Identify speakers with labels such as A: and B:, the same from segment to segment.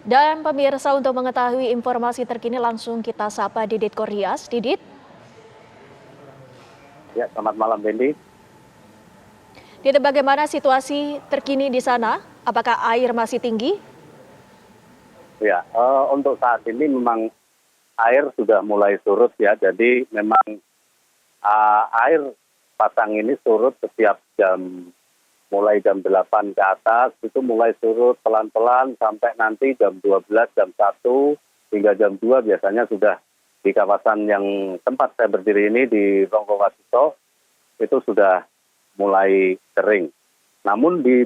A: Dan pemirsa untuk mengetahui informasi terkini langsung kita sapa Didit Koryas. Didit,
B: Ya, selamat malam, Bendy.
A: Didit bagaimana situasi terkini di sana? Apakah air masih tinggi?
B: Ya, untuk saat ini memang air sudah mulai surut ya. Jadi memang air pasang ini surut setiap jam, mulai jam 8 ke atas, itu mulai surut pelan-pelan sampai nanti jam 12, jam 1, hingga jam 2 biasanya sudah di kawasan yang tempat saya berdiri ini di Ronggo itu sudah mulai kering. Namun di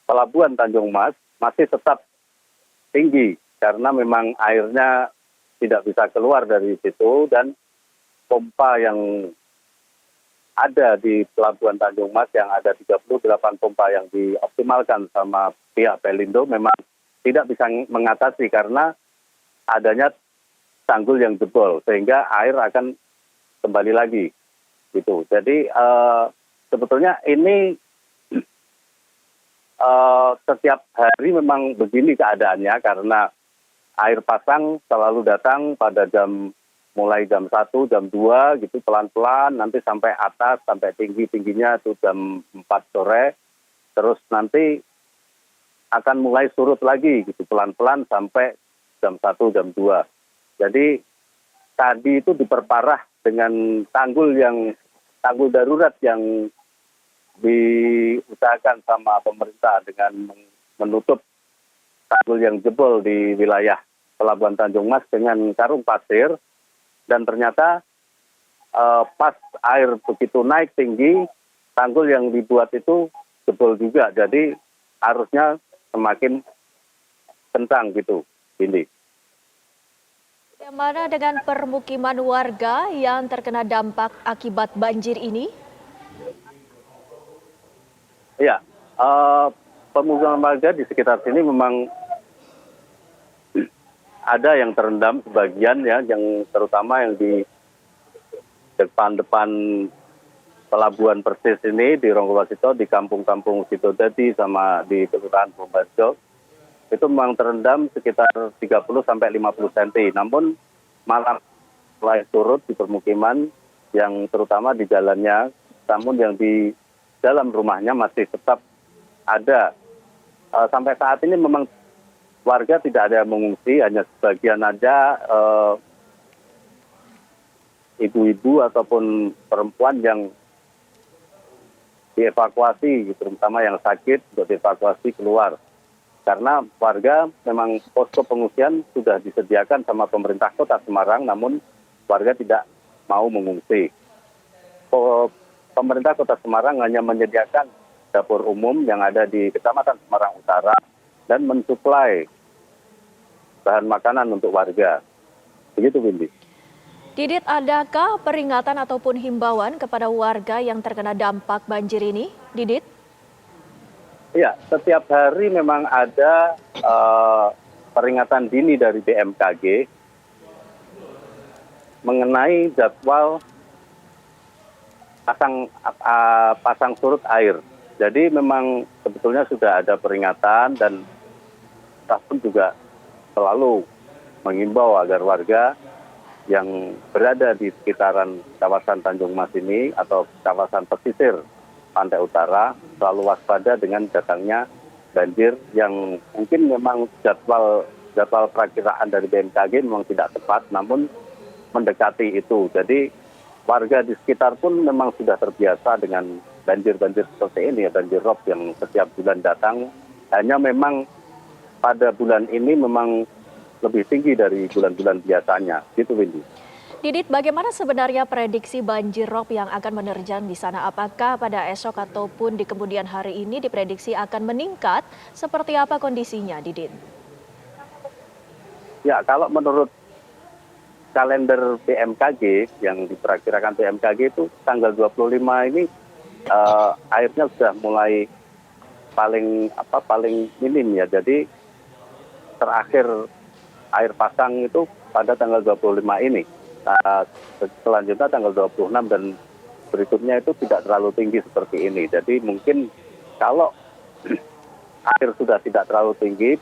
B: pelabuhan Tanjung Mas masih tetap tinggi karena memang airnya tidak bisa keluar dari situ dan pompa yang ada di pelabuhan Tanjung Mas yang ada 38 pompa yang dioptimalkan sama pihak Pelindo memang tidak bisa mengatasi karena adanya tanggul yang jebol sehingga air akan kembali lagi gitu. Jadi sebetulnya ini setiap hari memang begini keadaannya karena air pasang selalu datang pada mulai jam 1, jam 2 gitu pelan-pelan nanti sampai atas sampai tingginya itu jam 4 sore terus nanti akan mulai surut lagi gitu pelan-pelan sampai jam 1, jam 2. Jadi tadi itu diperparah dengan tanggul darurat yang diusahakan sama pemerintah dengan menutup tanggul yang jebol di wilayah Pelabuhan Tanjung Mas dengan karung pasir dan ternyata pas air begitu naik tinggi tanggul yang dibuat itu jebol juga jadi arusnya semakin kencang gitu ini.
A: Bagaimana dengan permukiman warga yang terkena dampak akibat banjir ini?
B: Ya, pemukiman warga di sekitar sini memang ada yang terendam sebagian ya, yang terutama yang di depan pelabuhan Persis ini di Ronggo di kampung-kampung Sidodadi sama di Kelurahan Bombarjo itu memang terendam sekitar 30 sampai 50 cm. Namun malam mulai surut di permukiman yang terutama di jalannya, namun yang di dalam rumahnya masih tetap ada. Sampai saat ini memang warga tidak ada yang mengungsi, hanya sebagian aja ibu-ibu ataupun perempuan yang dievakuasi, terutama yang sakit untuk dievakuasi keluar. Karena warga memang posko pengungsian sudah disediakan sama pemerintah Kota Semarang, namun warga tidak mau mengungsi. Pemerintah Kota Semarang hanya menyediakan dapur umum yang ada di Kecamatan Semarang Utara dan mensuplai bahan makanan untuk warga. Begitu, Windy.
A: Didit, adakah peringatan ataupun himbauan kepada warga yang terkena dampak banjir ini? Didit?
B: Ya, setiap hari memang ada peringatan dini dari BMKG mengenai jadwal pasang surut air. Jadi memang sebetulnya sudah ada peringatan dan kita pun juga selalu mengimbau agar warga yang berada di sekitaran kawasan Tanjung Mas ini atau kawasan pesisir pantai utara selalu waspada dengan datangnya banjir yang mungkin memang jadwal perakiraan dari BMKG memang tidak tepat namun mendekati itu. Jadi warga di sekitar pun memang sudah terbiasa dengan banjir-banjir seperti ini ya, banjir rob yang setiap bulan datang. Hanya memang pada bulan ini memang lebih tinggi dari bulan-bulan biasanya. Gitu, Windy.
A: Didit, bagaimana sebenarnya prediksi banjir rob yang akan menerjang di sana? Apakah pada esok ataupun di kemudian hari ini diprediksi akan meningkat? Seperti apa kondisinya, Didit?
B: Ya, kalau menurut kalender BMKG yang diperkirakan BMKG itu tanggal 25 ini airnya sudah mulai paling minim ya. Jadi terakhir air pasang itu pada tanggal 25 ini. Selanjutnya tanggal 26 dan berikutnya itu tidak terlalu tinggi seperti ini. Jadi mungkin kalau air sudah tidak terlalu tinggi,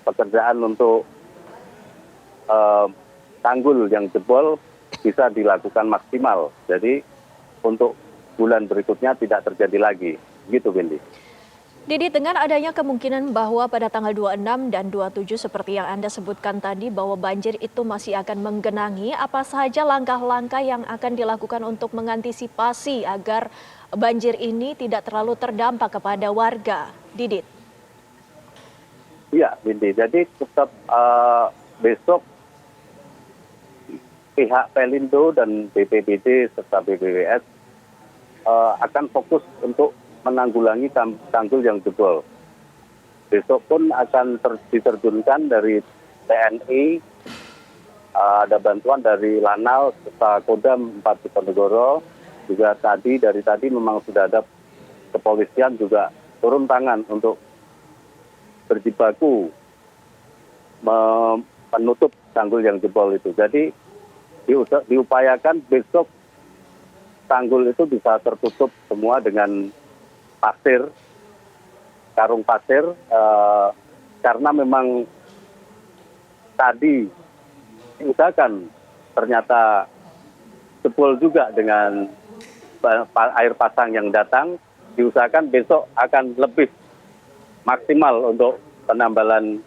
B: pekerjaan untuk tanggul yang jebol bisa dilakukan maksimal. Jadi untuk bulan berikutnya tidak terjadi lagi. Gitu, Windy.
A: Didit, dengan adanya kemungkinan bahwa pada tanggal 26 dan 27 seperti yang Anda sebutkan tadi bahwa banjir itu masih akan menggenangi, apa saja langkah-langkah yang akan dilakukan untuk mengantisipasi agar banjir ini tidak terlalu terdampak kepada warga? Didit.
B: Iya, Windy. Jadi tetap besok pihak Pelindo dan BPBD serta BPWS akan fokus untuk menanggulangi tanggul yang jebol. Besok pun akan diterjunkan dari TNI, ada bantuan dari Lanal serta Kodam 4 Diponegoro. Juga dari tadi memang sudah ada kepolisian juga turun tangan untuk berjibaku menutup tanggul yang jebol itu. Jadi diupayakan besok tanggul itu bisa tertutup semua dengan pasir, karung pasir, karena memang tadi diusahakan ternyata jebol juga dengan air pasang yang datang, diusahakan besok akan lebih maksimal untuk penambalan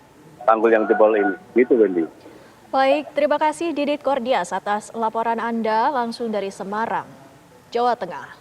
B: tanggul yang jebol ini. Gitu, Wendy.
A: Baik, terima kasih Didit Kordias atas laporan Anda langsung dari Semarang, Jawa Tengah.